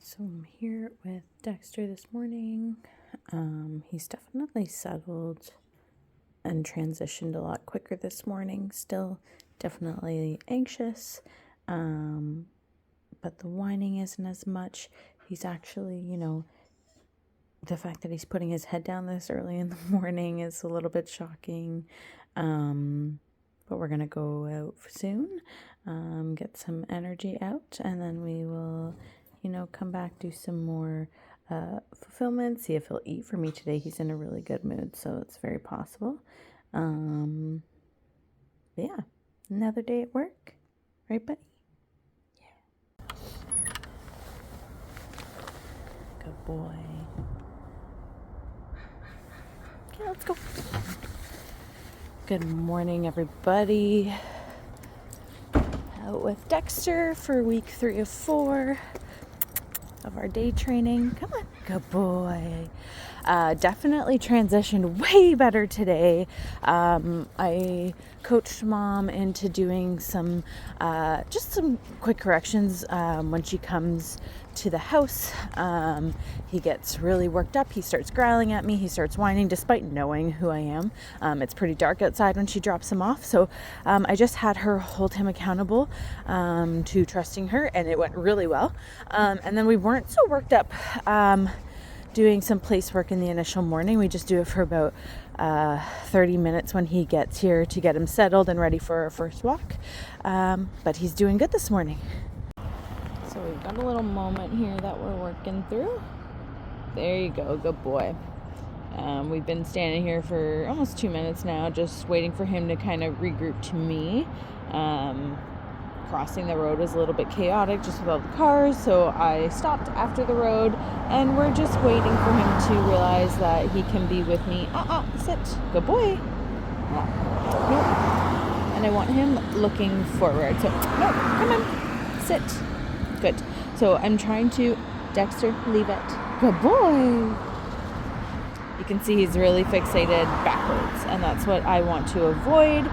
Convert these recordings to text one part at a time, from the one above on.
So I'm here with Dexter this morning. He's definitely settled and transitioned a lot quicker this morning. Still definitely anxious, but the whining isn't as much. He's actually, the fact that he's putting his head down this early in the morning is a little bit shocking. But we're going to go out soon, get some energy out, and then we will come back, do some more fulfillment, see if he'll eat for me today. He's in a really good mood, so it's very possible. Yeah, another day at work, right, buddy? Yeah. Good boy. Okay, let's go. Good morning, everybody. Out with Dexter for week 3 of 4 of our day training. Come on, good boy. Definitely transitioned way better today. I coached Mom into doing some just some quick corrections when she comes to the house. He gets really worked up. He starts growling at me. He starts whining despite knowing who I am. It's pretty dark outside when she drops him off. So I just had her hold him accountable to trusting her, and it went really well. And then we weren't so worked up doing some place work in the initial morning. We just do it for about 30 minutes when he gets here to get him settled and ready for our first walk. But he's doing good this morning. So we've got a little moment here that we're working through. There you go, good boy. We've been standing here for almost 2 minutes now, just waiting for him to kind of regroup to me. Crossing the road was a little bit chaotic just with all the cars, so I stopped after the road, and we're just waiting for him to realize that he can be with me. Sit. Good boy. Nope. And I want him looking forward. So, no, come on. Sit. Good. So I'm trying to, Dexter, leave it. Good boy. You can see he's really fixated backwards, and that's what I want to avoid.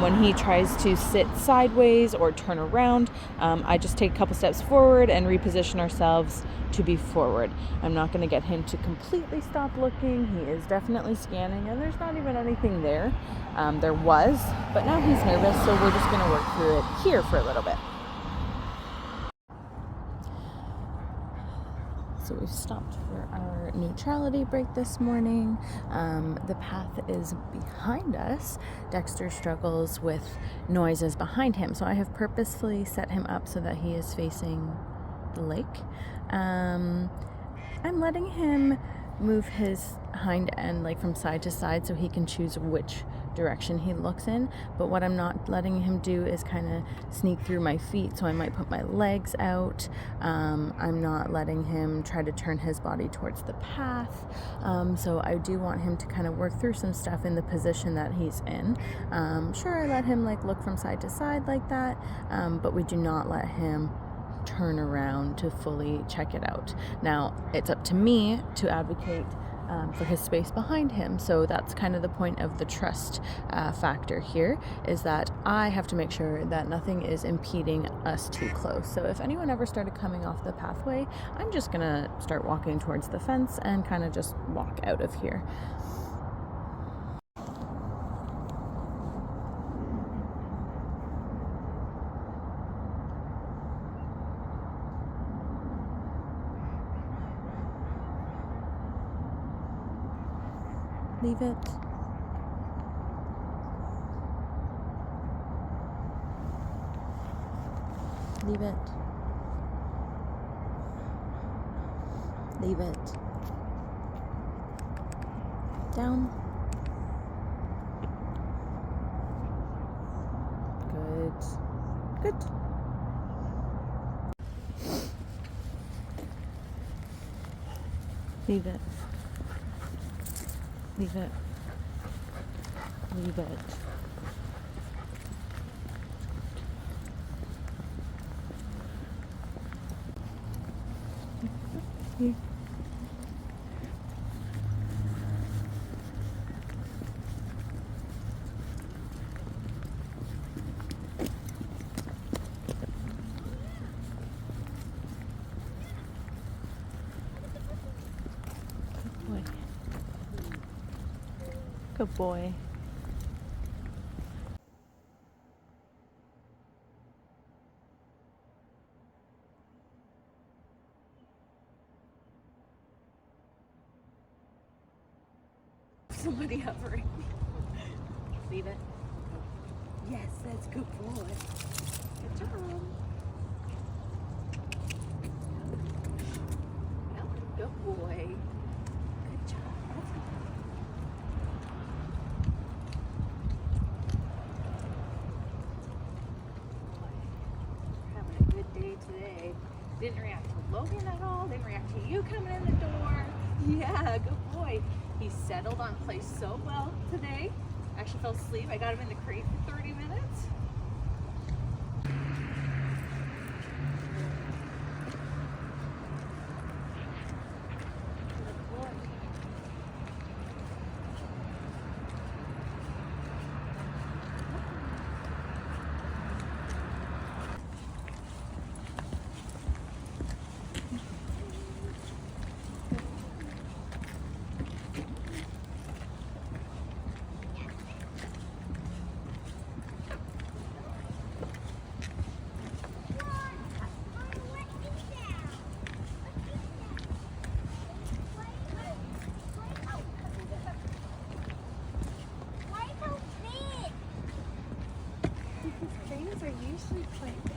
When he tries to sit sideways or turn around, I just take a couple steps forward and reposition ourselves to be forward. I'm not going to get him to completely stop looking. He is definitely scanning, and there's not even anything there. There was, but now he's nervous, so we're just going to work through it here for a little bit. So we've stopped for our neutrality break this morning. The path is behind us. Dexter struggles with noises behind him, so I have purposefully set him up so that he is facing the lake. I'm letting him move his hind end like from side to side so he can choose which direction he looks in, but what I'm not letting him do is kind of sneak through my feet, so I might put my legs out. I'm not letting him try to turn his body towards the path, so I do want him to kind of work through some stuff in the position that he's in. Sure, I let him like look from side to side like that, but we do not let him turn around to fully check it out. Now, it's up to me to advocate for his space behind him. So that's kind of the point of the trust factor here, is that I have to make sure that nothing is impeding us too close. So if anyone ever started coming off the pathway, I'm just gonna start walking towards the fence and kind of just walk out of here. Leave it. Leave it. Leave it. Down. Good. Good. Leave it. Leave it. Leave it. Here. Good boy. Somebody hovering. Leave it. Yes, that's good boy. Good job. Good boy. Good job. Having a good day today. Didn't react to Logan at all. Didn't react to you coming in the door. Yeah, good boy. He settled on place so well today. Actually fell asleep. I got him in the crate for 30 minutes. Things are usually quite big.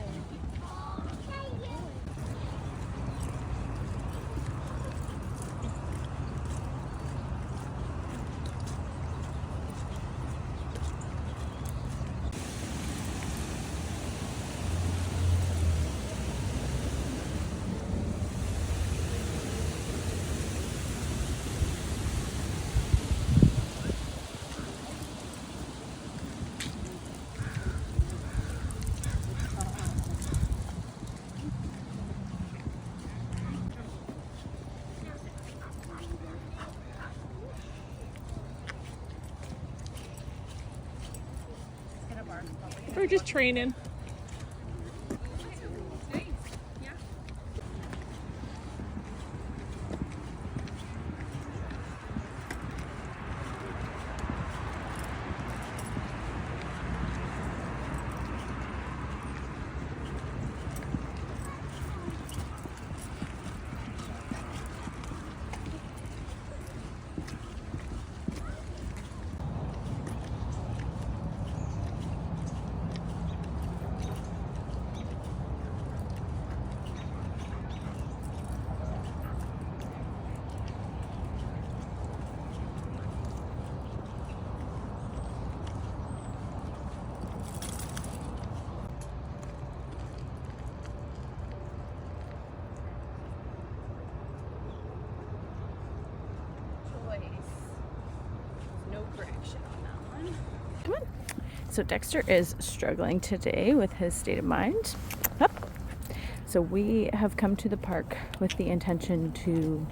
We're just training. Come on. So Dexter is struggling today with his state of mind. Up. So we have come to the park with the intention to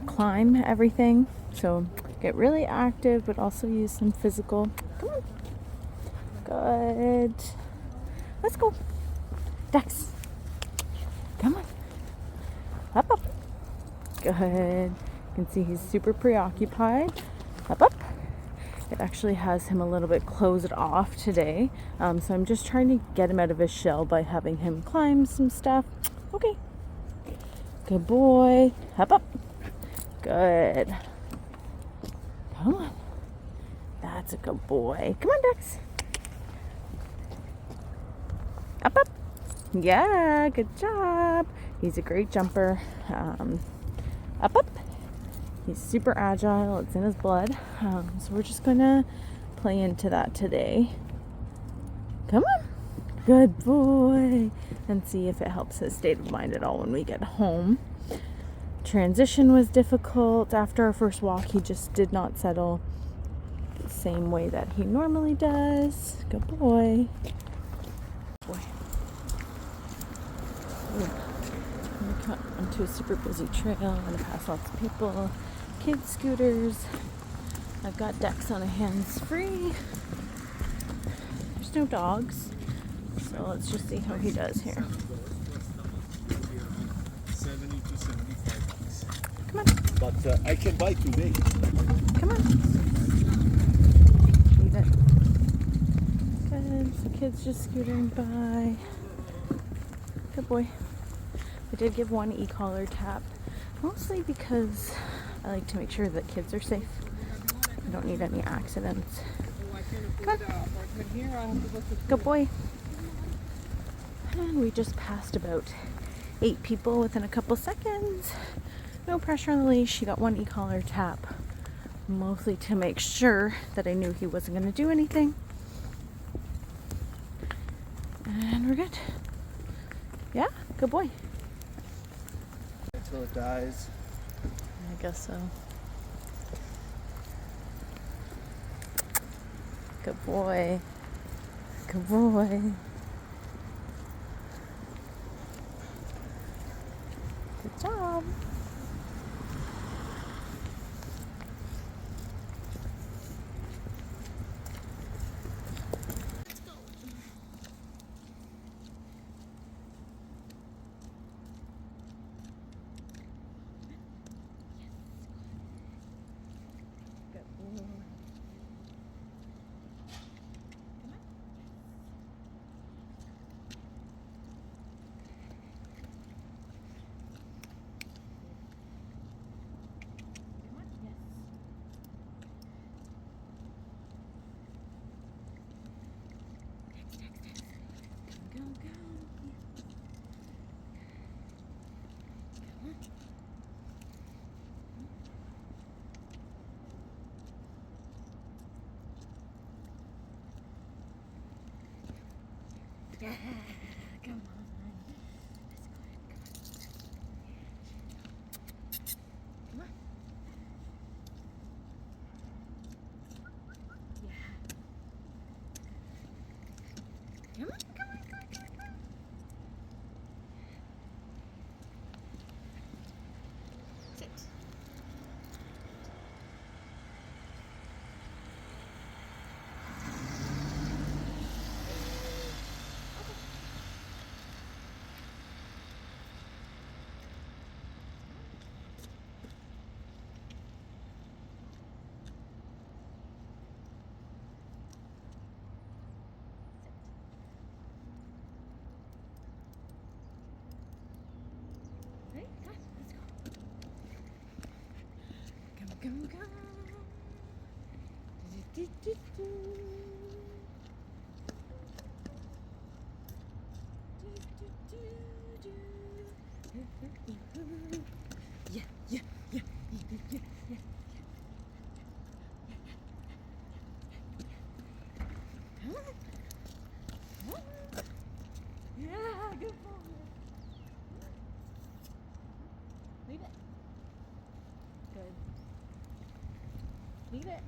climb everything. So get really active, but also use some physical. Come on. Good. Let's go. Dex. Come on. Up, up. Good. You can see he's super preoccupied. Up, up. It actually has him a little bit closed off today. So I'm just trying to get him out of his shell by having him climb some stuff. Okay. Good boy. Up, up. Good. Come on. That's a good boy. Come on, Dex. Up, up. Yeah, good job. He's a great jumper. Up, up. He's super agile. It's in his blood. So we're just going to play into that today. Come on. Good boy. And see if it helps his state of mind at all when we get home. Transition was difficult. After our first walk, he just did not settle the same way that he normally does. Good boy. Boy. Ooh. I'm going to cut onto a super busy trail. I'm going to pass lots of people. Kids, scooters. I've got Dex on a hands-free. There's no dogs. So let's just see how he does here. 70 to 75 bucks. Come on. But I can buy today. Come on. There's the kids just scootering by. Good boy. I did give one e-collar tap, mostly because I like to make sure that kids are safe. I don't need any accidents. Come on. Good boy. And we just passed about 8 people within a couple seconds. No pressure on the leash. He got one e-collar tap, mostly to make sure that I knew he wasn't going to do anything. And we're good. Yeah, good boy. Until it dies. I guess so. Good boy. Good boy. Good job. Yeah, come on. Come on. Yeah. Come on, come on, come on, come on, come on. Sit. Ready? Come on, let's go. Come, come, come. Do, do, do, do. Yeah, yeah, yeah, yeah, yeah, yeah. Come on. Come on. Yeah, good boy. Leave it. Good. Leave it.